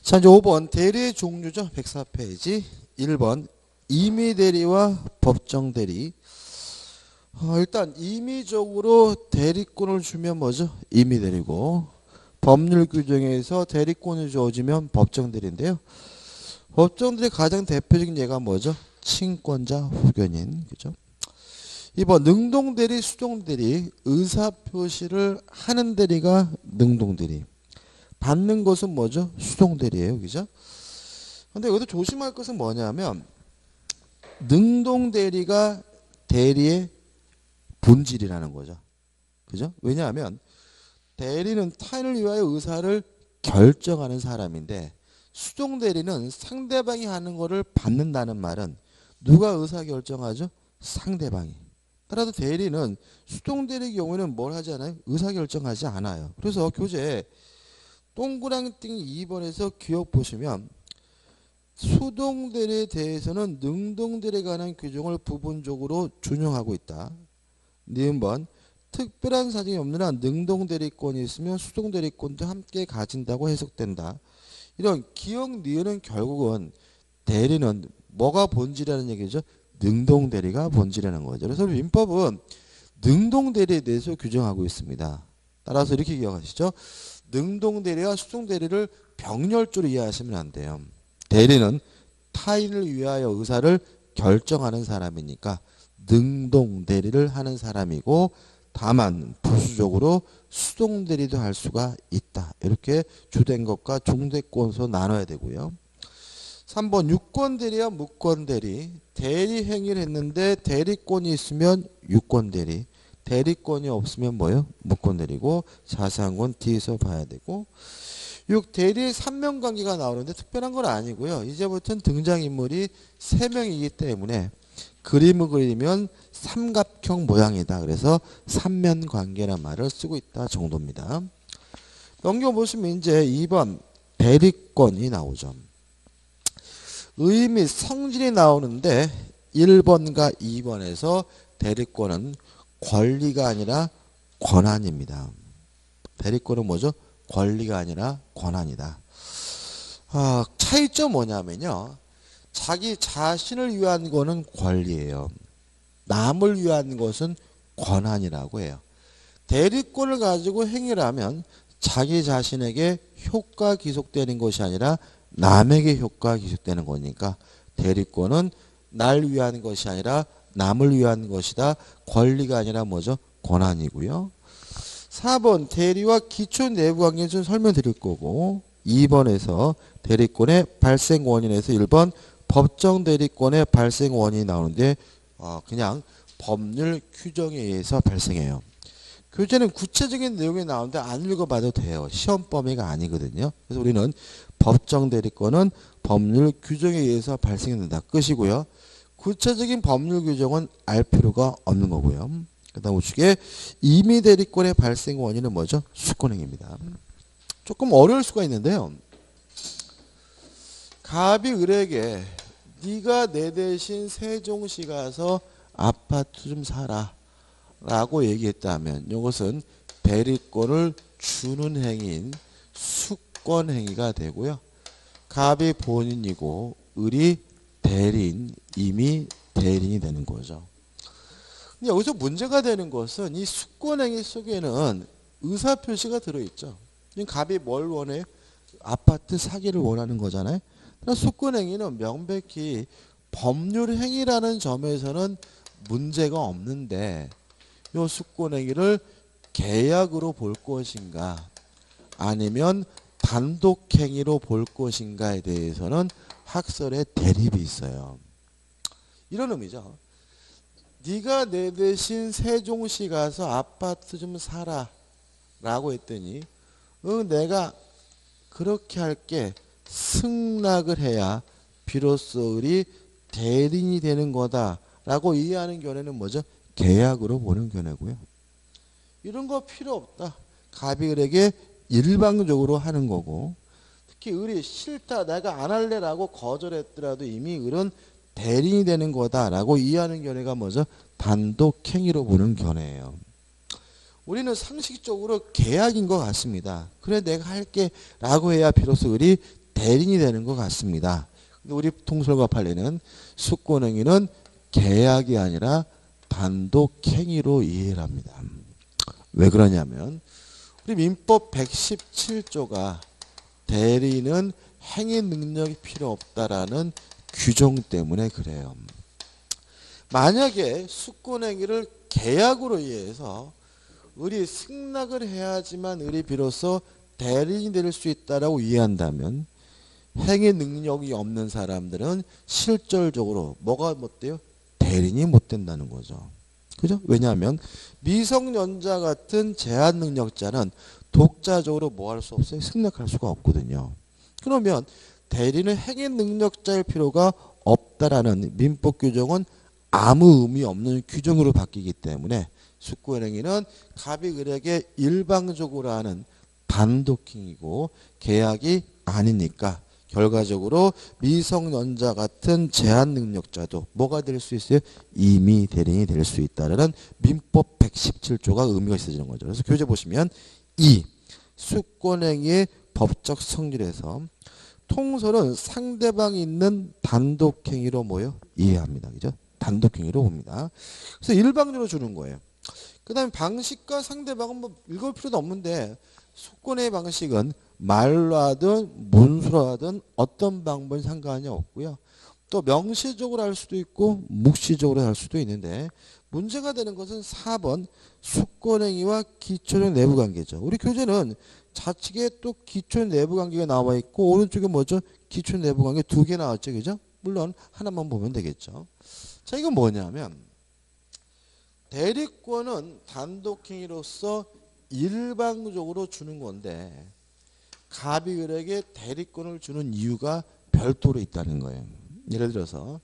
자, 이제 5번 대리의 종류죠. 104페이지. 1번 임의대리와 법정대리. 일단 임의적으로 대리권을 주면 뭐죠? 임의대리고, 법률 규정에서 대리권이 주어지면 법정대리인데요. 법정대리 가장 대표적인 예가 뭐죠? 친권자 후견인. 그죠? 2번 능동대리, 수동대리. 의사표시를 하는 대리가 능동대리. 받는 것은 뭐죠? 수동대리예요. 그죠? 근데 여기서 조심할 것은 뭐냐면 능동대리가 대리의 본질이라는 거죠. 그죠? 왜냐하면 대리는 타인을 위하여 의사를 결정하는 사람인데, 수동대리는 상대방이 하는 거를 받는다는 말은 누가 의사결정하죠? 상대방이. 따라서 대리는 수동대리 경우에는 뭘 하지 않아요? 의사결정하지 않아요. 그래서 교재에 동그라미 2번에서 기억 보시면 수동대리에 대해서는 능동대리에 관한 규정을 부분적으로 준용하고 있다. 니은번 특별한 사정이 없는 한 능동대리권이 있으면 수동대리권도 함께 가진다고 해석된다. 이런 기억 니은은 결국은 대리는 뭐가 본질이라는 얘기죠? 능동대리가 본질이라는 거죠. 그래서 민법은 능동대리에 대해서 규정하고 있습니다. 따라서 이렇게 기억하시죠. 능동대리와 수동대리를 병렬적으로 이해하시면 안 돼요. 대리는 타인을 위하여 의사를 결정하는 사람이니까 능동대리를 하는 사람이고, 다만 부수적으로 수동대리도 할 수가 있다. 이렇게 주된 것과 종대권으로 나눠야 되고요. 3번 유권대리와 무권대리. 대리 행위를 했는데 대리권이 있으면 유권대리, 대리권이 없으면 뭐예요? 무권대리고, 자세한 건 뒤에서 봐야 되고. 6. 대리의 삼면관계가 나오는데 특별한 건 아니고요. 이제부터는 등장인물이 3명이기 때문에 그림을 그리면 삼각형 모양이다. 그래서 삼면관계란 말을 쓰고 있다 정도입니다. 넘겨보시면 이제 2번 대리권이 나오죠. 의미 성질이 나오는데 1번과 2번에서 대리권은 권리가 아니라 권한입니다. 대리권은 뭐죠? 권리가 아니라 권한이다. 차이점 뭐냐면요. 자기 자신을 위한 거는 권리예요. 남을 위한 것은 권한이라고 해요. 대리권을 가지고 행위를 하면 자기 자신에게 효과 기속되는 것이 아니라 남에게 효과 기속되는 거니까 대리권은 날 위한 것이 아니라 남을 위한 것이다. 권리가 아니라 뭐죠? 권한이고요. 4번 대리와 기초 내부 관계는 좀 설명드릴 거고, 2번에서 대리권의 발생 원인에서 1번 법정 대리권의 발생 원인이 나오는데 그냥 법률 규정에 의해서 발생해요. 교재는 구체적인 내용이 나오는데 안 읽어봐도 돼요. 시험 범위가 아니거든요. 그래서 우리는 법정 대리권은 법률 규정에 의해서 발생된다. 끝이고요. 구체적인 법률 규정은 알 필요가 없는 거고요. 그 다음 우측에 임의 대리권의 발생 원인은 뭐죠? 수권행위입니다. 조금 어려울 수가 있는데요. 갑이 을에게 네가 내 대신 세종시 가서 아파트 좀 사라 라고 얘기했다면 이것은 대리권을 주는 행위인 수권행위가 되고요. 갑이 본인이고 을이 대리인, 임의 대리인이 되는 거죠. 근데 여기서 문제가 되는 것은 이 수권행위 속에는 의사표시가 들어있죠. 갑이 뭘 원해요? 아파트 사기를 원하는 거잖아요. 수권행위는 명백히 법률행위라는 점에서는 문제가 없는데, 이 수권행위를 계약으로 볼 것인가 아니면 단독행위로 볼 것인가에 대해서는 학설에 대립이 있어요. 이런 의미죠. 네가 내 대신 세종시 가서 아파트 좀 사라 라고 했더니 내가 그렇게 할게 승낙을 해야 비로소 을이 대리인이 되는 거다 라고 이해하는 견해는 뭐죠? 계약으로 보는 견해고요. 이런 거 필요 없다. 갑이 을에게 일방적으로 하는 거고, 특히 을이 싫다 내가 안 할래 라고 거절했더라도 이미 을은 대리인이 되는 거다라고 이해하는 견해가 뭐죠? 단독행위로 보는 견해예요. 우리는 상식적으로 계약인 것 같습니다. 그래 내가 할게 라고 해야 비로소 을이 대린이 되는 것 같습니다. 근데 우리 통솔과 판례는 숙고행위는 계약이 아니라 단독행위로 이해를 합니다. 왜 그러냐면 우리 민법 117조가 대리는 행위 능력이 필요 없다라는 규정 때문에 그래요. 만약에 숙고행위를 계약으로 이해해서 을이 승낙을 해야지만 을이 비로소 대리인이 될 수 있다라고 이해한다면 행위 능력이 없는 사람들은 실질적으로 뭐가 못 돼요? 대리인이 못 된다는 거죠. 그죠? 왜냐하면 미성년자 같은 제한 능력자는 독자적으로 뭐 할 수 없어요? 승낙할 수가 없거든요. 그러면 대리는 행위 능력자일 필요가 없다라는 민법 규정은 아무 의미 없는 규정으로 바뀌기 때문에 숙고행위는 갑이 을에게 일방적으로 하는 단독행위고 계약이 아니니까 결과적으로 미성년자 같은 제한 능력자도 뭐가 될 수 있어요? 임의 대리인이 될 수 있다는 민법 117조가 의미가 있어지는 거죠. 그래서 교재 보시면 2. 숙고행위의 법적 성질에서 통솔은 상대방이 있는 단독행위로 뭐요? 이해합니다. 그죠? 단독행위로 봅니다. 그래서 일방적으로 주는 거예요. 그 다음에 방식과 상대방은 뭐 읽을 필요도 없는데 숙고행위 방식은 말로 하든 문서로 하든 어떤 방법은 상관이 없고요. 또 명시적으로 할 수도 있고 묵시적으로 할 수도 있는데 문제가 되는 것은 4번 숙고행위와 기초적 내부관계죠. 우리 교재는 좌측에 또 기초 내부관계가 나와 있고 오른쪽에 뭐죠? 기초 내부관계 2개 나왔죠. 그죠? 물론 하나만 보면 되겠죠. 자, 이건 뭐냐면 대리권은 단독행위로서 일방적으로 주는 건데 갑이 을에게 대리권을 주는 이유가 별도로 있다는 거예요. 예를 들어서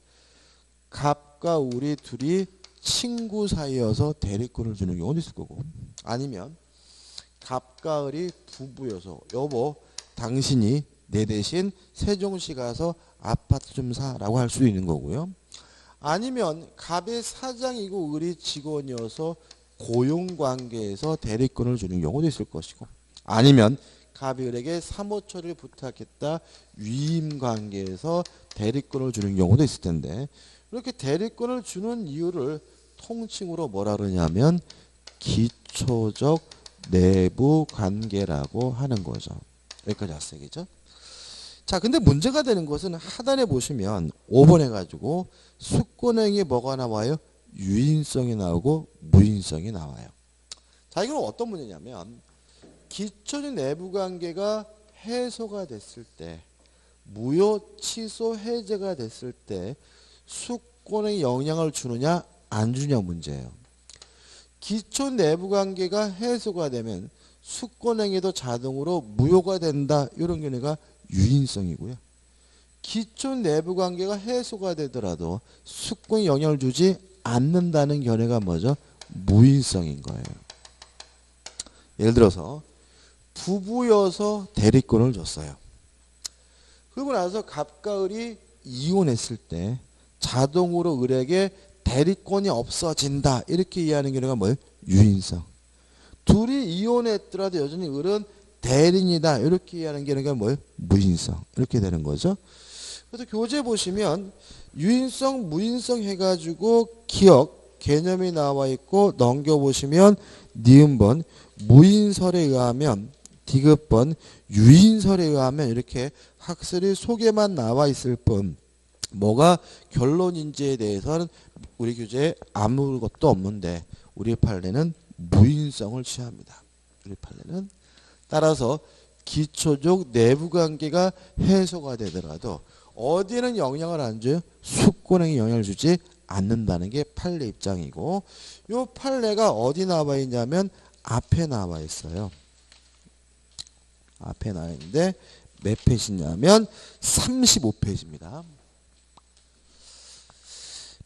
갑과 우리 둘이 친구 사이여서 대리권을 주는 경우도 있을 거고 아니면 갑과 을이 부부여서 여보 당신이 내 대신 세종시 가서 아파트 좀 사라고 할 수도 있는 거고요. 아니면 갑의 사장이고 을이 직원이어서 고용관계에서 대리권을 주는 경우도 있을 것이고 아니면 갑이 을에게 사모처리를 부탁했다 위임관계에서 대리권을 주는 경우도 있을 텐데 이렇게 대리권을 주는 이유를 통칭으로 뭐라 그러냐면 기초적 내부관계라고 하는 거죠. 여기까지 왔어요. 그죠? 자, 근데 문제가 되는 것은 하단에 보시면 5번 해가지고 숙고행위에 뭐가 나와요? 유인성이 나오고 무인성이 나와요. 자, 이건 어떤 문제냐면 기초적 내부관계가 해소가 됐을 때 무효 취소 해제가 됐을 때 숙고행위에 영향을 주느냐 안 주냐 문제예요. 기초 내부관계가 해소가 되면 숙고행위도 자동으로 무효가 된다. 이런 견해가 유인성이고요. 기초 내부관계가 해소가 되더라도 숙고에 영향을 주지 않는다는 견해가 뭐죠? 무인성인 거예요. 예를 들어서 부부여서 대리권을 줬어요. 그러고 나서 갑과 을이 이혼했을 때 자동으로 을에게 대리권이 없어진다. 이렇게 이해하는 견해가 뭐예요? 유인성. 둘이 이혼했더라도 여전히 을은 대리인이다. 이렇게 이해하는 견해가 뭐예요? 무인성. 이렇게 되는 거죠. 그래서 교재 보시면 유인성, 무인성 해가지고 기억, 개념이 나와 있고 넘겨보시면 니은번 무인설에 의하면 디귿번 유인설에 의하면 이렇게 학설이 소개만 나와 있을 뿐 뭐가 결론인지에 대해서는 우리 교재에 아무것도 없는데 우리 판례는 무인성을 취합니다. 우리 판례는 따라서 기초적 내부관계가 해소가 되더라도 어디에는 영향을 안 줘요? 숙고행위에 영향을 주지 않는다는 게 판례 입장이고 이 판례가 어디 나와 있냐면 앞에 나와 있어요. 앞에 나와 있는데 몇 페이지냐면 35페이지입니다.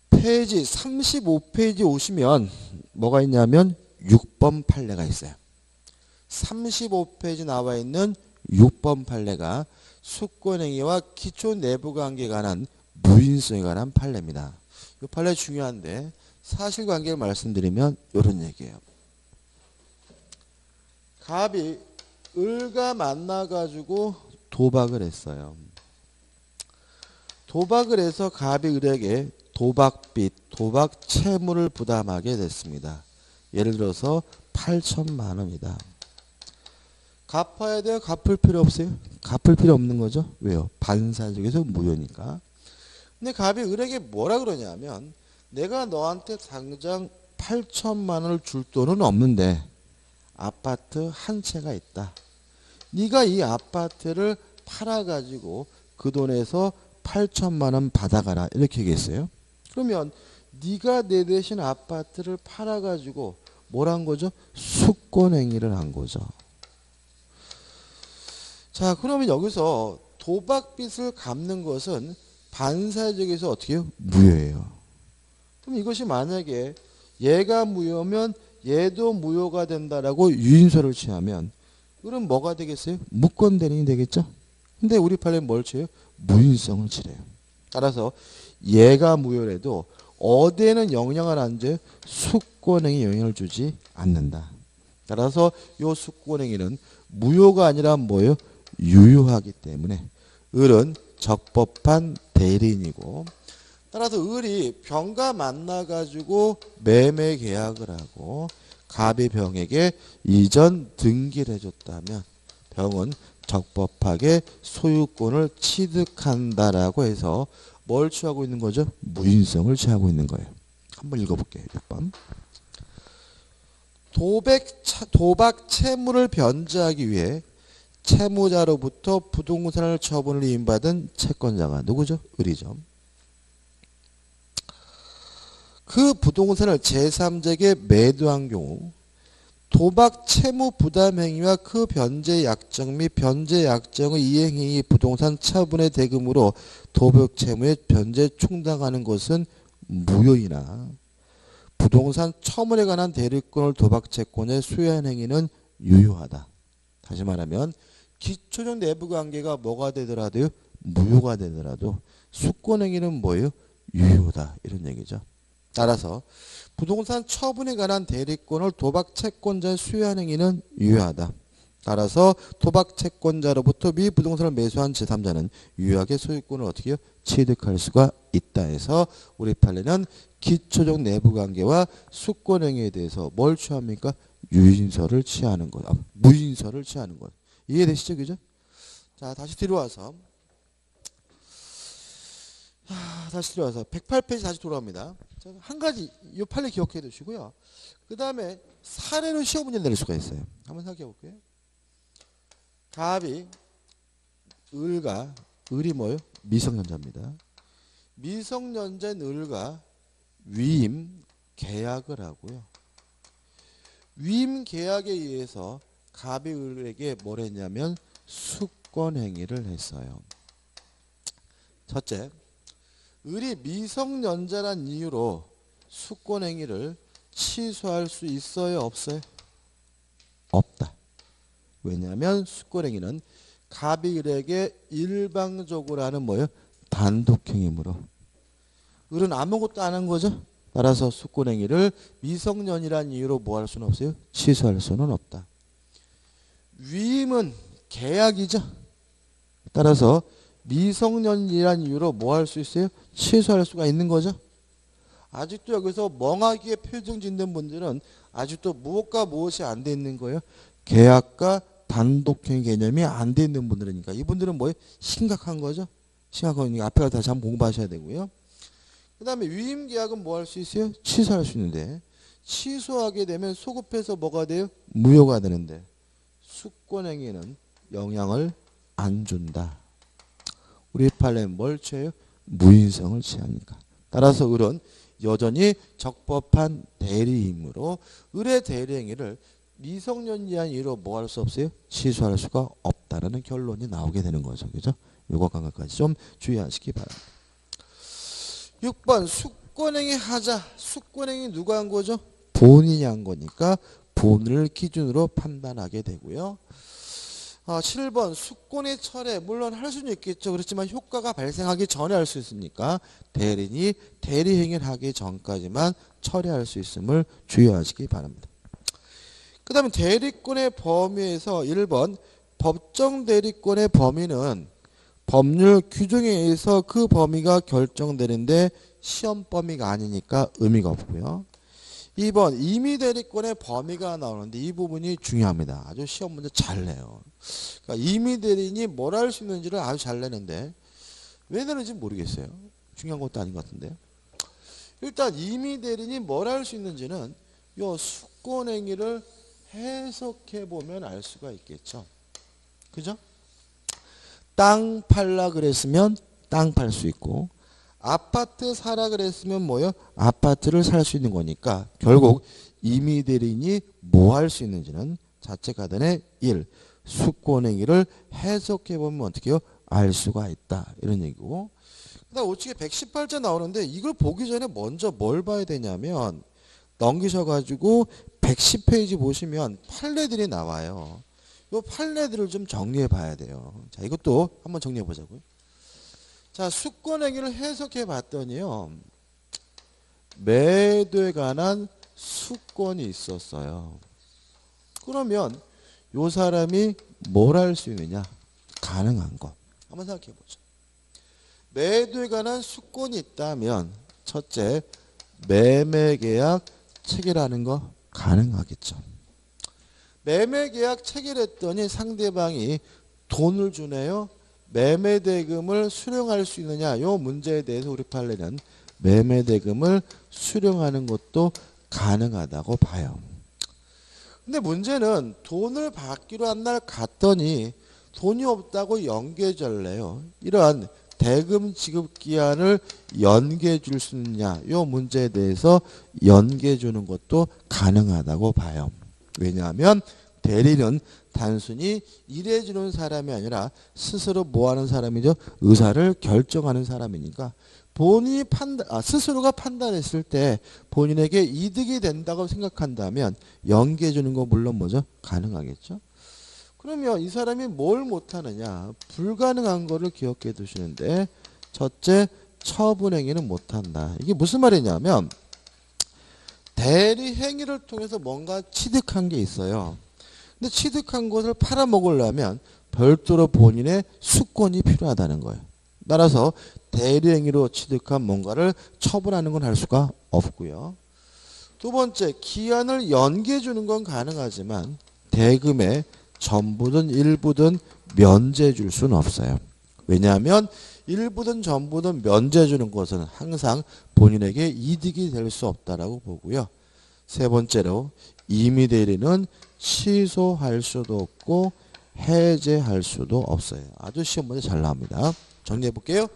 페이지 35페이지 오시면 뭐가 있냐면 6번 판례가 있어요. 35페이지 나와 있는 6번 판례가 숙고행위와 기초 내부관계에 관한 무인성에 관한 판례입니다. 이 판례 중요한데 사실관계를 말씀드리면 이런 얘기예요. 갑이 을과 만나가지고 도박을 했어요. 도박을 해서 갑이 을에게 도박빚, 도박 채무를 부담하게 됐습니다. 예를 들어서 8천만 원이다. 갚아야 돼요? 갚을 필요 없어요? 갚을 필요 없는 거죠. 왜요? 반사적에서 무효니까. 근데 갑이 을에게 뭐라 그러냐면 내가 너한테 당장 8천만 원을 줄 돈은 없는데 아파트 한 채가 있다. 네가 이 아파트를 팔아가지고 그 돈에서 8천만 원 받아가라. 이렇게 얘기했어요. 그러면 네가 내 대신 아파트를 팔아가지고 뭘 한 거죠? 숙권행위를 한 거죠. 자, 그러면 여기서 도박빚을 갚는 것은 반사적에서 어떻게 해요? 무효예요. 그럼 이것이 만약에 얘가 무효면 얘도 무효가 된다라고 유인서를 취하면 그럼 뭐가 되겠어요? 무권대리인이 되겠죠? 근데 우리 판례는 뭘 취해요? 무인성을 취해요. 따라서 얘가 무효라도 어디에는 영향을 안 줘요? 숙권행위에 영향을 주지 않는다. 따라서 이 숙권행위는 무효가 아니라 뭐예요? 유효하기 때문에 을은 적법한 대리인이고 따라서 을이 병과 만나가지고 매매 계약을 하고 갑이 병에게 이전 등기를 해줬다면 병은 적법하게 소유권을 취득한다라고 해서 뭘 취하고 있는 거죠? 무인성을 취하고 있는 거예요. 한번 읽어볼게요. 6번. 도박 채무를 변제하기 위해 채무자로부터 부동산을 처분을 위임받은 채권자가 누구죠? 을이죠. 그 부동산을 제3자에게 매도한 경우 도박 채무 부담 행위와 그 변제 약정 및 변제 약정의 이행 행위 부동산 처분의 대금으로 도박 채무의 변제 충당하는 것은 무효이나 부동산 처분에 관한 대리권을 도박 채권에 수여한 행위는 유효하다. 다시 말하면 기초적 내부 관계가 뭐가 되더라도요? 무효가 되더라도 수권 행위는 뭐예요? 유효다. 이런 얘기죠. 따라서 부동산 처분에 관한 대리권을 도박 채권자에 수여한 행위는 유효하다. 따라서 도박 채권자로부터 미 부동산을 매수한 제3자는 유효하게 소유권을 어떻게 해요? 취득할 수가 있다 해서 우리 판례는 기초적 내부 관계와 수권 행위에 대해서 뭘 취합니까? 유인서를 취하는 것. 무인서를 취하는 것. 이해되시죠? 그죠? 자, 다시 뒤로 와서 108페이지 다시 돌아옵니다. 한 가지 이 판례 기억해 두시고요. 그 다음에 사례로 시험 문제 낼 수가 있어요. 한번 생각해 볼게요. 갑이 을이 뭐예요? 미성년자입니다. 미성년자인 을과 위임 계약을 하고요. 위임 계약에 의해서 갑이 을에게 뭘 했냐면 숙권 행위를 했어요. 첫째, 을이 미성년자란 이유로 숙권 행위를 취소할 수 있어요? 없어요? 없다. 왜냐하면 숙권 행위는 갑이 을에게 일방적으로 하는 뭐예요? 단독행위므로. 을은 아무것도 안 한 거죠. 따라서 숙권 행위를 미성년이란 이유로 뭐 할 수는 없어요? 취소할 수는 없다. 위임은 계약이죠. 따라서 미성년이란 이유로 뭐 할 수 있어요? 취소할 수가 있는 거죠. 아직도 여기서 멍하게 표정 짓는 분들은 아직도 무엇과 무엇이 안 돼 있는 거예요? 계약과 단독행위 개념이 안 돼 있는 분들이니까 이분들은 뭐예요? 심각한 거죠. 심각하니까 앞에 가서 다시 한번 공부하셔야 되고요. 그 다음에 위임 계약은 뭐 할 수 있어요? 취소할 수 있는데 취소하게 되면 소급해서 뭐가 돼요? 무효가 되는데 숙권행위는 영향을 안 준다. 우리 판례는 뭘 취해요? 무인성을 취하니까. 따라서 을은 여전히 적법한 대리이므로 을의 대리행위를 미성년 이하인 이유로 뭐 할 수 없어요? 취소할 수가 없다라는 결론이 나오게 되는 거죠. 그죠? 요거 감각까지 좀 주의하시기 바랍니다. 6번 숙권행위 하자. 숙권행위 누가 한 거죠? 본인이 한 거니까 본인을 기준으로 판단하게 되고요. 7번 숙권의 철회 물론 할 수는 있겠죠. 그렇지만 효과가 발생하기 전에 할 수 있으니까 대리인이 대리행위를 하기 전까지만 철회할 수 있음을 주의하시기 바랍니다. 그 다음에 대리권의 범위에서 1번 법정 대리권의 범위는 법률 규정에 의해서 그 범위가 결정되는데 시험 범위가 아니니까 의미가 없고요. 2번 임의 대리권의 범위가 나오는데 이 부분이 중요합니다. 아주 시험 문제 잘 내요. 그러니까 임의 대리인이 뭘 할 수 있는지를 아주 잘 내는데 왜 내는지 모르겠어요. 중요한 것도 아닌 것 같은데. 일단 임의 대리인이 뭘 할 수 있는지는 요 수권행위를 해석해 보면 알 수가 있겠죠. 그죠? 땅 팔라 그랬으면 땅 팔 수 있고 아파트 사라 그랬으면 뭐요? 아파트를 살 수 있는 거니까 결국 임의 대리인이 뭐 할 수 있는지는 자책 하단의 1. 수권행위를 해석해 보면 어떻게 해요? 알 수가 있다. 이런 얘기고. 그다음 우측에 118자 나오는데 이걸 보기 전에 먼저 뭘 봐야 되냐면 넘기셔가지고 110페이지 보시면 판례들이 나와요. 이 판례들을 좀 정리해 봐야 돼요. 자, 이것도 한번 정리해 보자고요. 자, 수권행위를 해석해 봤더니요. 매도에 관한 수권이 있었어요. 그러면 이 사람이 뭘 할 수 있느냐? 가능한 것. 한번 생각해 보죠. 매도에 관한 수권이 있다면 첫째, 매매계약 체결하는 거 가능하겠죠. 매매계약 체결했더니 상대방이 돈을 주네요. 매매대금을 수령할 수 있느냐? 이 문제에 대해서 우리 판례는 매매대금을 수령하는 것도 가능하다고 봐요. 근데 문제는 돈을 받기로 한 날 갔더니 돈이 없다고 연계해줄 래요. 이러한 대금 지급 기한을 연계해 줄 수 있느냐? 이 문제에 대해서 연계해 주는 것도 가능하다고 봐요. 왜냐하면 대리는 단순히 일해주는 사람이 아니라 스스로 뭐 하는 사람이죠? 의사를 결정하는 사람이니까 본인이 스스로가 판단했을 때 본인에게 이득이 된다고 생각한다면 연계해 주는 거 물론 뭐죠? 가능하겠죠? 그러면 이 사람이 뭘 못하느냐? 불가능한 거를 기억해 두시는데 첫째, 처분행위는 못한다. 이게 무슨 말이냐면 대리 행위를 통해서 뭔가 취득한 게 있어요. 근데 취득한 것을 팔아먹으려면 별도로 본인의 수권이 필요하다는 거예요. 따라서 대리 행위로 취득한 뭔가를 처분하는 건 할 수가 없고요. 두 번째, 기한을 연기해 주는 건 가능하지만 대금에 전부든 일부든 면제해 줄 수는 없어요. 왜냐하면 일부든 전부든 면제해 주는 것은 항상 본인에게 이득이 될 수 없다라고 보고요. 세 번째로 임의 대리는 취소할 수도 없고 해제할 수도 없어요. 아주 시험 문제 잘 나옵니다. 정리해 볼게요.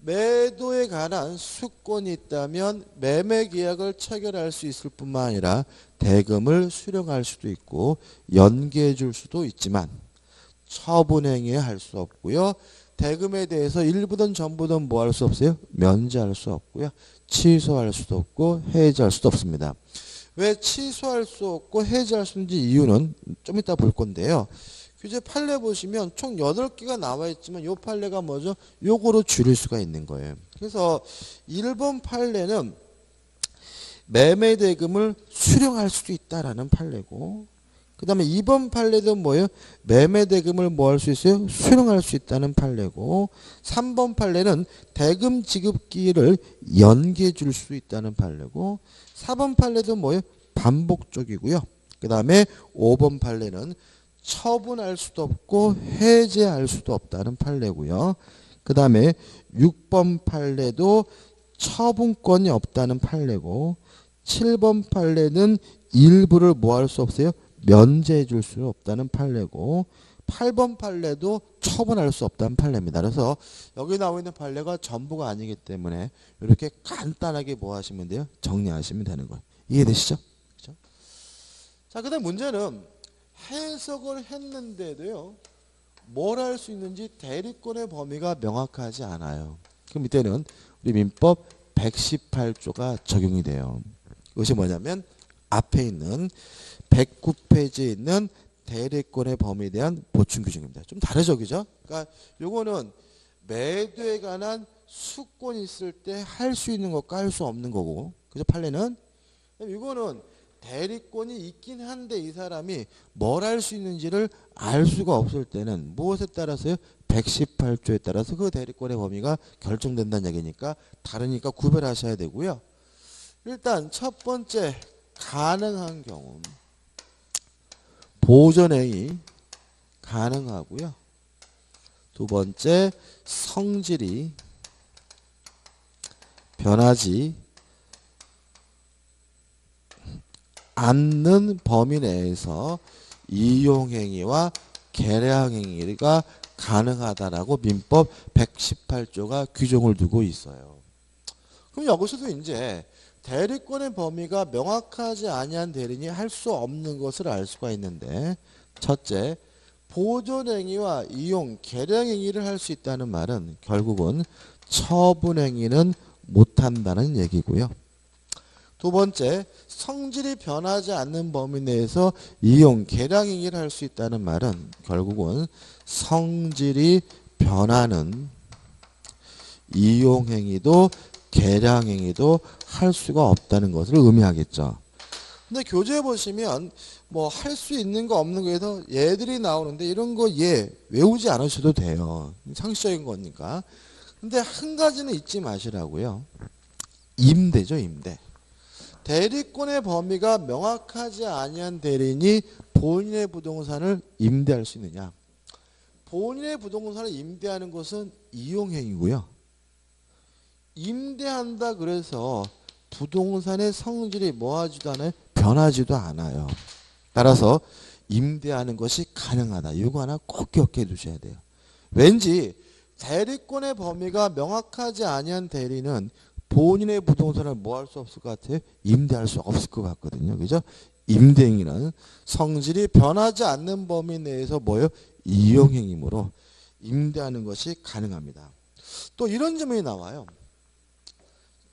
매도에 관한 수권이 있다면 매매 계약을 체결할 수 있을 뿐만 아니라 대금을 수령할 수도 있고 연기해 줄 수도 있지만 처분행위에 할 수 없고요. 대금에 대해서 일부든 전부든 뭐 할 수 없어요? 면제할 수 없고요. 취소할 수도 없고 해제할 수도 없습니다. 왜 취소할 수 없고 해제할 수 있는지 이유는 좀 이따 볼 건데요. 규제 판례 보시면 총 8개가 나와 있지만 이 판례가 뭐죠? 요거로 줄일 수가 있는 거예요. 그래서 1번 판례는 매매 대금을 수령할 수도 있다라는 판례고 그 다음에 2번 판례도 뭐예요? 매매 대금을 뭐 할 수 있어요? 수령할 수 있다는 판례고 3번 판례는 대금 지급 기일을 연기해 줄 수 있다는 판례고 4번 판례도 뭐예요? 반복적이고요. 그 다음에 5번 판례는 처분할 수도 없고 해제할 수도 없다는 판례고요. 그 다음에 6번 판례도 처분권이 없다는 판례고 7번 판례는 일부를 뭐 할 수 없어요? 면제해 줄 수 없다는 판례고 8번 판례도 처분할 수 없다는 판례입니다. 그래서 여기 나와 있는 판례가 전부가 아니기 때문에 이렇게 간단하게 뭐 하시면 돼요? 정리하시면 되는 거예요. 이해되시죠? 그렇죠? 자, 그 다음 문제는 해석을 했는데도요. 뭘 할 수 있는지 대리권의 범위가 명확하지 않아요. 그럼 이때는 우리 민법 118조가 적용이 돼요. 이것이 뭐냐면 앞에 있는 109페이지에 있는 대리권의 범위에 대한 보충 규정입니다. 좀 다르죠, 그죠? 그러니까 요거는 매도에 관한 수권이 있을 때 할 수 있는 것과 할 수 없는 거고, 그죠? 판례는 이거는 대리권이 있긴 한데 이 사람이 뭘 할 수 있는지를 알 수가 없을 때는 무엇에 따라서요? 118조에 따라서 그 대리권의 범위가 결정된다는 얘기니까 다르니까 구별하셔야 되고요. 일단 첫 번째 가능한 경우 보존행위 가능하고요. 두 번째 성질이 변하지 않는 범위 내에서 이용행위와 계량행위가 가능하다라고 민법 118조가 규정을 두고 있어요. 그럼 여기서도 이제 대리권의 범위가 명확하지 아니한 대리인이 할 수 없는 것을 알 수가 있는데, 첫째, 보존행위와 이용, 계량행위를 할 수 있다는 말은 결국은 처분행위는 못한다는 얘기고요. 두 번째, 성질이 변하지 않는 범위 내에서 이용, 계량행위를 할 수 있다는 말은 결국은 성질이 변하는 이용행위도 계량행위도 할 수가 없다는 것을 의미하겠죠. 근데 교재에 보시면 뭐 할 수 있는 거 없는 거에서 예들이 나오는데 이런 거 예 외우지 않으셔도 돼요. 상식적인 거니까. 근데 한 가지는 잊지 마시라고요. 임대죠, 임대. 대리권의 범위가 명확하지 아니한 대리인이 본인의 부동산을 임대할 수 있느냐? 본인의 부동산을 임대하는 것은 이용행위고요. 임대한다 그래서 부동산의 성질이 뭐하지도 않아요? 변하지도 않아요. 따라서 임대하는 것이 가능하다. 이거 하나 꼭 기억해 두셔야 돼요. 왠지 대리권의 범위가 명확하지 아니한 대리는 본인의 부동산을 뭐 할 수 없을 것 같아요? 임대할 수 없을 것 같거든요. 그죠? 임대행위는 성질이 변하지 않는 범위 내에서 뭐예요? 이용행위므로 임대하는 것이 가능합니다. 또 이런 질문이 나와요.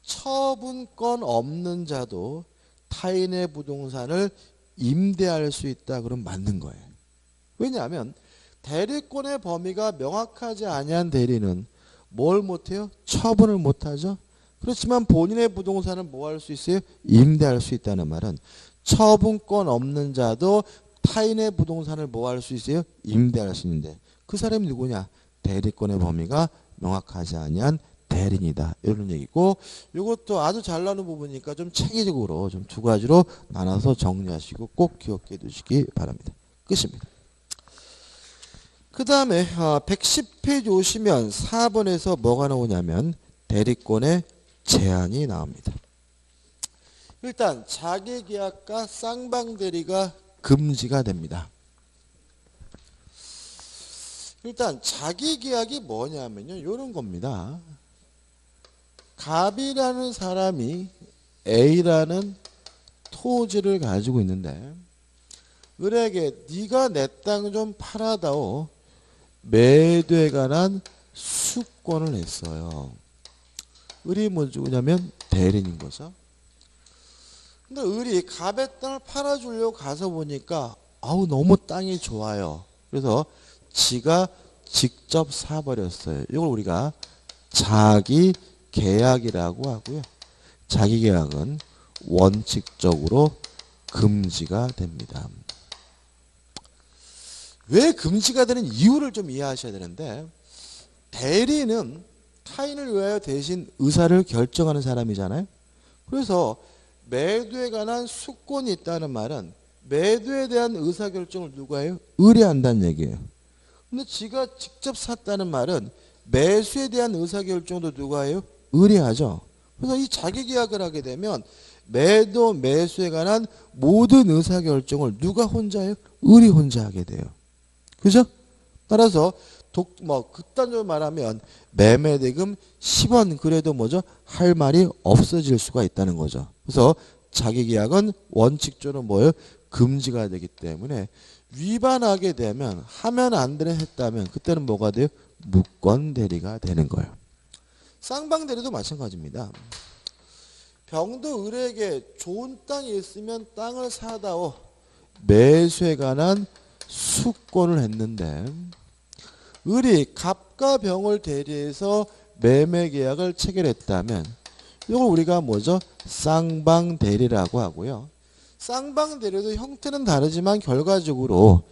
처분권 없는 자도 타인의 부동산을 임대할 수 있다. 그럼 맞는 거예요. 왜냐하면 대리권의 범위가 명확하지 아니한 대리는 뭘 못해요? 처분을 못하죠. 그렇지만 본인의 부동산을 뭐 할 수 있어요? 임대할 수 있다는 말은 처분권 없는 자도 타인의 부동산을 뭐 할 수 있어요? 임대할 수 있는데 그 사람이 누구냐? 대리권의 범위가 명확하지 아니한 대리인이다. 이런 얘기고, 이것도 아주 잘 나눈 부분이니까 좀 체계적으로 좀 두 가지로 나눠서 정리하시고 꼭 기억해 두시기 바랍니다. 끝입니다. 그 다음에 110페이지 오시면 4번에서 뭐가 나오냐면 대리권의 제한이 나옵니다. 일단 자기계약과 쌍방대리가 금지가 됩니다. 일단 자기계약이 뭐냐면요, 이런 겁니다. 갑이라는 사람이 A라는 토지를 가지고 있는데 을에게 네가 내 땅 좀 팔아다오 매도에 관한 수권을 했어요. 을이 뭐냐면 대리인인 거죠. 근데 을이 갑의 땅을 팔아주려고 가서 보니까 아우 너무 땅이 좋아요. 그래서 지가 직접 사버렸어요. 이걸 우리가 자기 계약이라고 하고요. 자기 계약은 원칙적으로 금지가 됩니다. 왜 금지가 되는 이유를 좀 이해하셔야 되는데, 대리는 타인을 위하여 대신 의사를 결정하는 사람이잖아요. 그래서 매도에 관한 수권이 있다는 말은 매도에 대한 의사결정을 누가 해요? 을이 한다는 얘기예요. 근데 지가 직접 샀다는 말은 매수에 대한 의사결정도 누가 해요? 을이 하죠. 그래서 이 자기계약을 하게 되면 매도 매수에 관한 모든 의사결정을 누가 혼자 해요? 을이 혼자 하게 돼요. 그죠? 따라서 극단적으로 말하면 매매대금 10원 그래도 뭐죠? 할 말이 없어질 수가 있다는 거죠. 그래서 자기계약은 원칙적으로 뭐예요? 금지가 되기 때문에 위반하게 되면, 하면 안 되는 했다면 그때는 뭐가 돼요? 무권대리가 되는 거예요. 쌍방대리도 마찬가지입니다. 병도 을에게 좋은 땅이 있으면 땅을 사다오 매수에 관한 수권을 했는데 을이 갑과 병을 대리해서 매매 계약을 체결했다면 이걸 우리가 뭐죠? 쌍방대리라고 하고요. 쌍방대리도 형태는 다르지만 결과적으로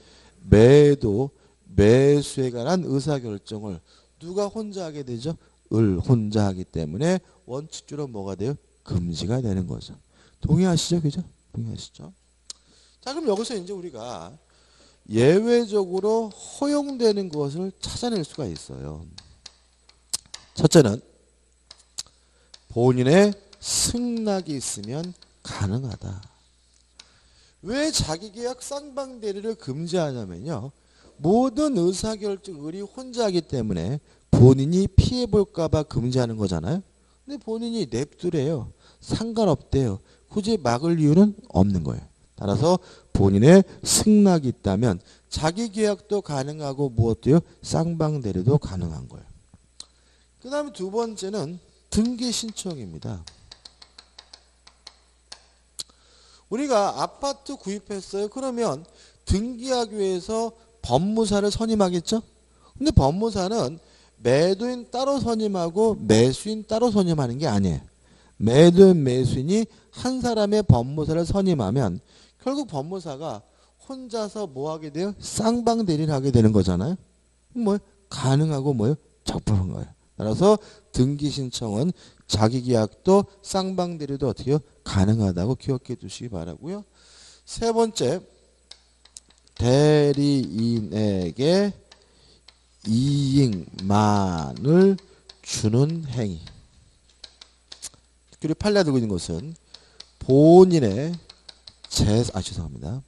매도, 매수에 관한 의사결정을 누가 혼자 하게 되죠? 을 혼자 하기 때문에 원칙적으로 뭐가 돼요? 금지가 되는 거죠. 동의하시죠? 그죠? 동의하시죠? 자, 그럼 여기서 이제 우리가 예외적으로 허용되는 것을 찾아낼 수가 있어요. 첫째는 본인의 승낙이 있으면 가능하다. 왜 자기계약 쌍방대리를 금지하냐면요. 모든 의사결정 을이 혼자 하기 때문에 본인이 피해볼까 봐 금지하는 거잖아요. 근데 본인이 냅두래요. 상관없대요. 굳이 막을 이유는 없는 거예요. 따라서 본인의 승낙이 있다면 자기계약도 가능하고 무엇도요? 쌍방대리도 가능한 거예요. 그 다음에 두 번째는 등기신청입니다. 우리가 아파트 구입했어요. 그러면 등기하기 위해서 법무사를 선임하겠죠? 근데 법무사는 매도인 따로 선임하고 매수인 따로 선임하는 게 아니에요. 매도인 매수인이 한 사람의 법무사를 선임하면 결국 법무사가 혼자서 뭐 하게 돼요? 쌍방대리를 하게 되는 거잖아요. 뭐 가능하고 뭐요? 적법한 거예요. 따라서 등기신청은 자기계약도 쌍방대리도 어떻게 해요? 가능하다고 기억해 두시기 바라고요. 세 번째, 대리인에게 이익만을 주는 행위. 그리고 판례가 되고 있는 것은 본인의 죄송합니다.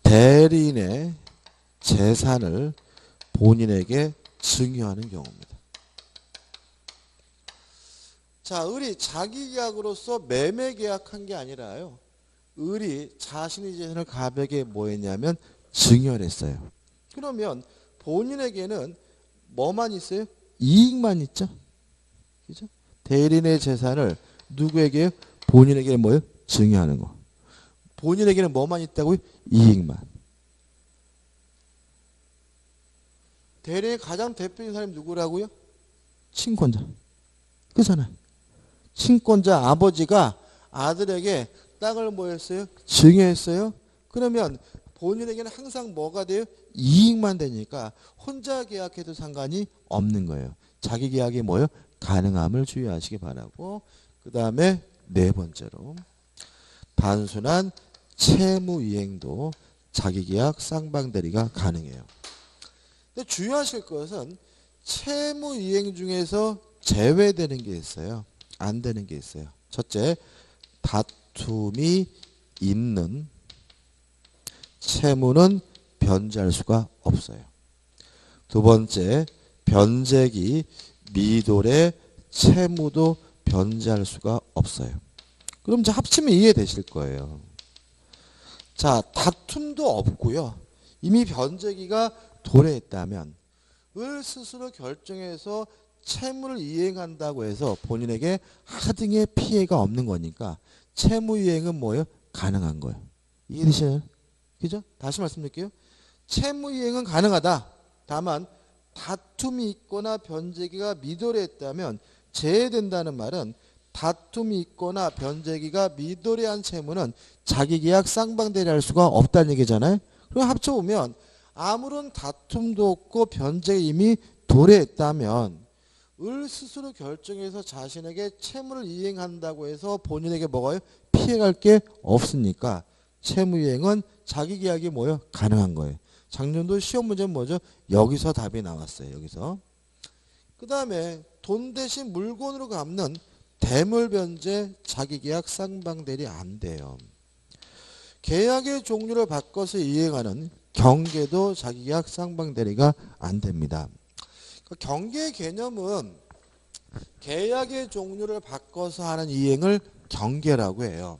대리인의 재산을 본인에게 증여하는 경우입니다. 자, 을이 자기계약으로서 매매계약한 게 아니라요. 을이 자신의 재산을 갑에게 뭐 했냐면 증여를 했어요. 그러면 본인에게는 뭐만 있어요? 이익만 있죠. 그죠? 대리인의 재산을 누구에게? 본인에게 뭐예요? 증여하는 거. 본인에게는 뭐만 있다고요? 이익만. 대리인의 가장 대표적인 사람이 누구라고요? 친권자. 그잖아요. 친권자 아버지가 아들에게 땅을 뭐 했어요? 증여했어요. 그러면 본인에게는 항상 뭐가 돼요? 이익만 되니까 혼자 계약해도 상관이 없는 거예요. 자기 계약이 뭐예요? 가능함을 주의하시기 바라고. 그 다음에 네 번째로 단순한 채무이행도 자기계약 쌍방대리가 가능해요. 근데 주의하실 것은 채무이행 중에서 제외되는 게 있어요. 안 되는 게 있어요. 첫째, 다툼이 있는 채무는 변제할 수가 없어요. 두 번째, 변제기 미돌의 채무도 변제할 수가 없어요. 그럼 이제 합치면 이해되실 거예요. 자, 다툼도 없고요. 이미 변제기가 도래했다면 을 스스로 결정해서 채무를 이행한다고 해서 본인에게 하등의 피해가 없는 거니까 채무 이행은 뭐예요? 가능한 거예요. 이해되시나요? 그죠? 다시 말씀드릴게요. 채무 이행은 가능하다. 다만 다툼이 있거나 변제기가 미도래했다면 제외된다는 말은 다툼이 있거나 변제기가 미도래한 채무는 자기계약 쌍방대리할 수가 없다는 얘기잖아요. 그럼 합쳐보면 아무런 다툼도 없고 변제가 이미 도래했다면 을 스스로 결정해서 자신에게 채무를 이행한다고 해서 본인에게 뭐가요? 피해갈 게 없으니까 채무이행은 자기계약이 뭐예요? 가능한 거예요. 작년도 시험 문제는 뭐죠? 여기서 답이 나왔어요. 여기서. 그 다음에 돈 대신 물건으로 갚는 대물변제 자기계약 쌍방대리 안 돼요. 계약의 종류를 바꿔서 이행하는 경계도 자기계약 쌍방대리가 안 됩니다. 경계의 개념은 계약의 종류를 바꿔서 하는 이행을 경계라고 해요.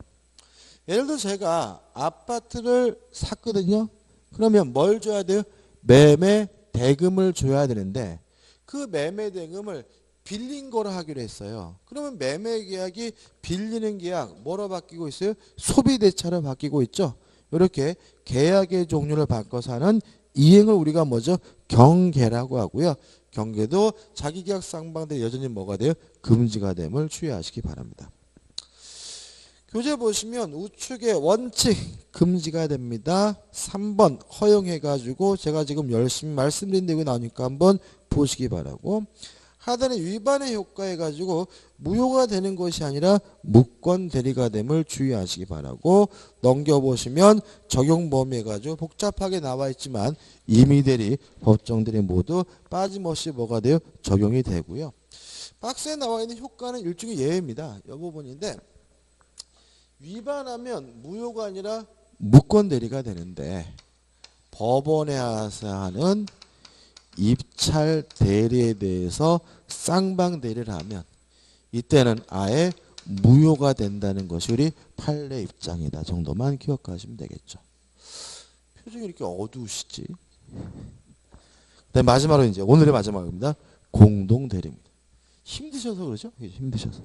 예를 들어 제가 아파트를 샀거든요. 그러면 뭘 줘야 돼요? 매매 대금을 줘야 되는데 그 매매 대금을 빌린 거로 하기로 했어요. 그러면 매매 계약이 빌리는 계약 뭐로 바뀌고 있어요? 소비대차로 바뀌고 있죠. 이렇게 계약의 종류를 바꿔서 하는 이행을 우리가 뭐죠? 경계라고 하고요. 경계도 자기계약 쌍방대리 여전히 뭐가 돼요? 금지가 됨을 주의하시기 바랍니다. 교재 보시면 우측에 원칙 금지가 됩니다. 3번 허용해가지고 제가 지금 열심히 말씀드린 내용이 나오니까 한번 보시기 바라고, 하단에 위반의 효과 해가지고 무효가 되는 것이 아니라 무권 대리가 됨을 주의하시기 바라고, 넘겨보시면 적용 범위 해가지고 복잡하게 나와 있지만 임의대리, 법정대리 모두 빠짐없이 뭐가 돼요? 적용이 되고요. 박스에 나와 있는 효과는 일종의 예외입니다. 이 부분인데, 위반하면 무효가 아니라 무권 대리가 되는데, 법원에 와서 하는 입찰 대리에 대해서 쌍방 대리를 하면 이때는 아예 무효가 된다는 것이 우리 판례 입장이다 정도만 기억하시면 되겠죠. 표정이 이렇게 어두우시지? 네, 마지막으로 이제 오늘의 마지막입니다. 공동 대리입니다. 힘드셔서 그러죠? 힘드셔서.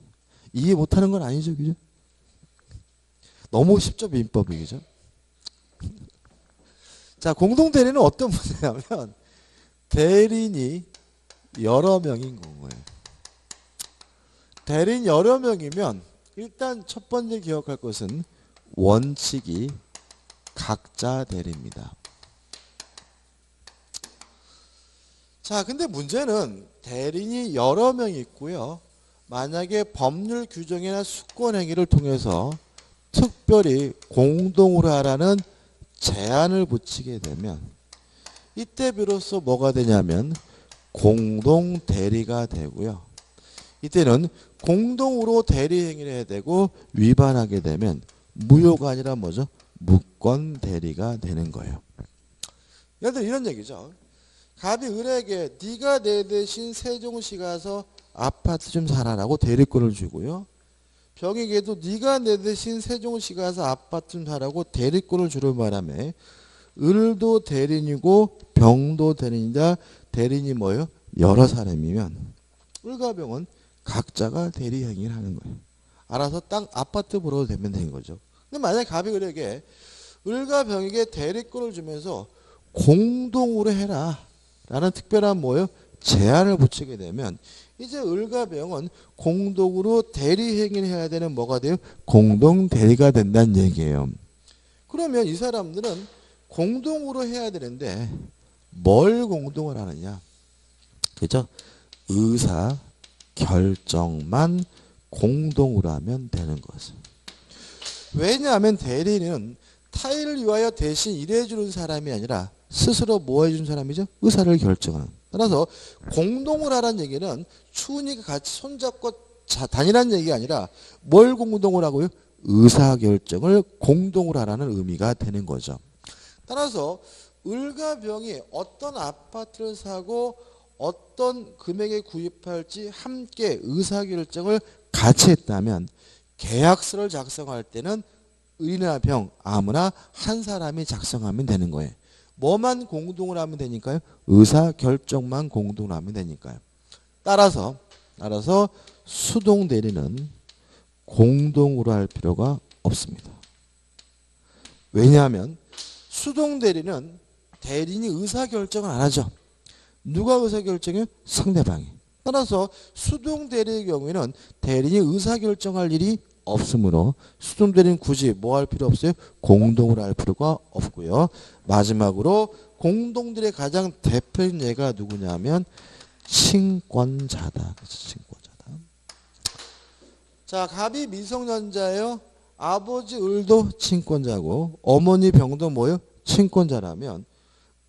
이해 못하는 건 아니죠, 그죠? 너무 쉽죠, 민법이, 그죠? 자, 공동 대리는 어떤 문제냐면 대리인이 여러 명인 경우에, 대리인 여러 명이면 일단 첫 번째 기억할 것은 원칙이 각자 대리입니다. 자, 근데 문제는 대리인이 여러 명이 있고요. 만약에 법률 규정이나 수권 행위를 통해서 특별히 공동으로 하라는 제한을 붙이게 되면 이때 비로소 뭐가 되냐면 공동 대리가 되고요. 이때는 공동으로 대리 행위를 해야 되고, 위반하게 되면 무효가 아니라 뭐죠? 무권 대리가 되는 거예요. 예를 들어 이런 얘기죠. 갑이 을에게 네가 내 대신 세종시 가서 아파트 좀 사라라고 대리권을 주고요. 병에게도 네가 내 대신 세종시 가서 아파트 좀 사라고 대리권을 주는 바람에 을도 대리인이고 병도 대리인이다. 대리인이 뭐예요? 여러 사람이면 을과 병은 각자가 대리 행위를 하는 거예요. 알아서 땅 아파트 보러 되면 되는 거죠. 근데 만약에 갑이 을에게 을과 병에게 대리권을 주면서 공동으로 해라 라는 특별한 뭐예요? 제한을 붙이게 되면 이제 을과 병은 공동으로 대리 행위를 해야 되는 뭐가 돼요? 공동 대리가 된다는 얘기예요. 그러면 이 사람들은 공동으로 해야 되는데 뭘 공동을 하느냐? 그죠? 의사 결정만 공동으로 하면 되는 거죠. 왜냐하면 대리인은 타인을 위하여 대신 일해주는 사람이 아니라 스스로 뭐 해주는 사람이죠? 의사를 결정하는. 따라서 공동을 하라는 얘기는 추운이가 같이 손잡고 다니라는 얘기가 아니라 뭘 공동을 하고요? 의사결정을 공동으로 하라는 의미가 되는 거죠. 따라서 을과 병이 어떤 아파트를 사고 어떤 금액에 구입할지 함께 의사결정을 같이 했다면 계약서를 작성할 때는 을이나 병 아무나 한 사람이 작성하면 되는 거예요. 뭐만 공동으로 하면 되니까요? 의사결정만 공동으로 하면 되니까요. 따라서 수동대리는 공동으로 할 필요가 없습니다. 왜냐하면 수동대리는 대리인이 의사결정을 안 하죠. 누가 의사결정해요? 상대방이. 따라서 수동대리의 경우에는 대리인이 의사결정할 일이 없으므로 수동대리는 굳이 뭐 할 필요 없어요? 공동으로 할 필요가 없고요. 마지막으로 공동들의 가장 대표적인 예가 누구냐면 친권자다. 친권자다. 자, 갑이 미성년자예요. 아버지 을도 친권자고 어머니 병도 뭐예요? 친권자라면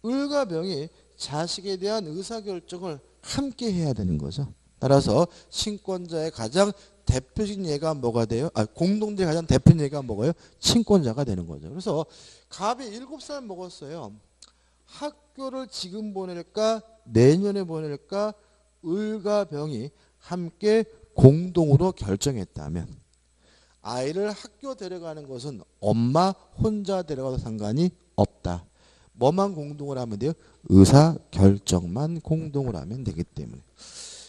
을과 병이 자식에 대한 의사결정을 함께 해야 되는 거죠. 따라서 친권자의 가장 대표적인 예가 뭐가 돼요? 공동대의 가장 대표적인 예가 뭐가요? 친권자가 되는 거죠. 그래서 갑이 7살 먹었어요. 학교를 지금 보낼까 내년에 보낼까 을과 병이 함께 공동으로 결정했다면 아이를 학교 데려가는 것은 엄마 혼자 데려가도 상관이 없다. 뭐만 공동으로 하면 돼요? 의사결정만 공동으로 하면 되기 때문에.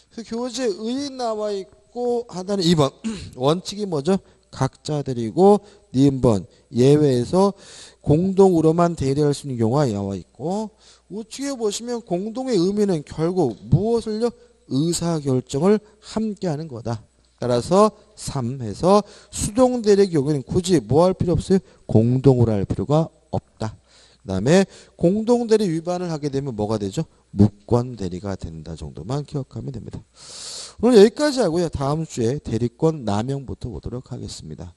그래서 교재 의 나와 있고 하나는 2번 원칙이 뭐죠? 각자 대리고 니은번 예외에서 공동으로만 대리할 수 있는 경우가 나와 있고 우측에 보시면 공동의 의미는 결국 무엇을요? 의사결정을 함께하는 거다. 따라서 3 해서 수동대리의 경우에는 굳이 뭐 할 필요 없어요? 공동으로 할 필요가 없다. 그 다음에 공동대리 위반을 하게 되면 뭐가 되죠? 무권대리가 된다 정도만 기억하면 됩니다. 오늘 여기까지 하고요. 다음 주에 대리권 남용부터 보도록 하겠습니다.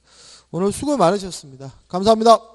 오늘 수고 많으셨습니다. 감사합니다.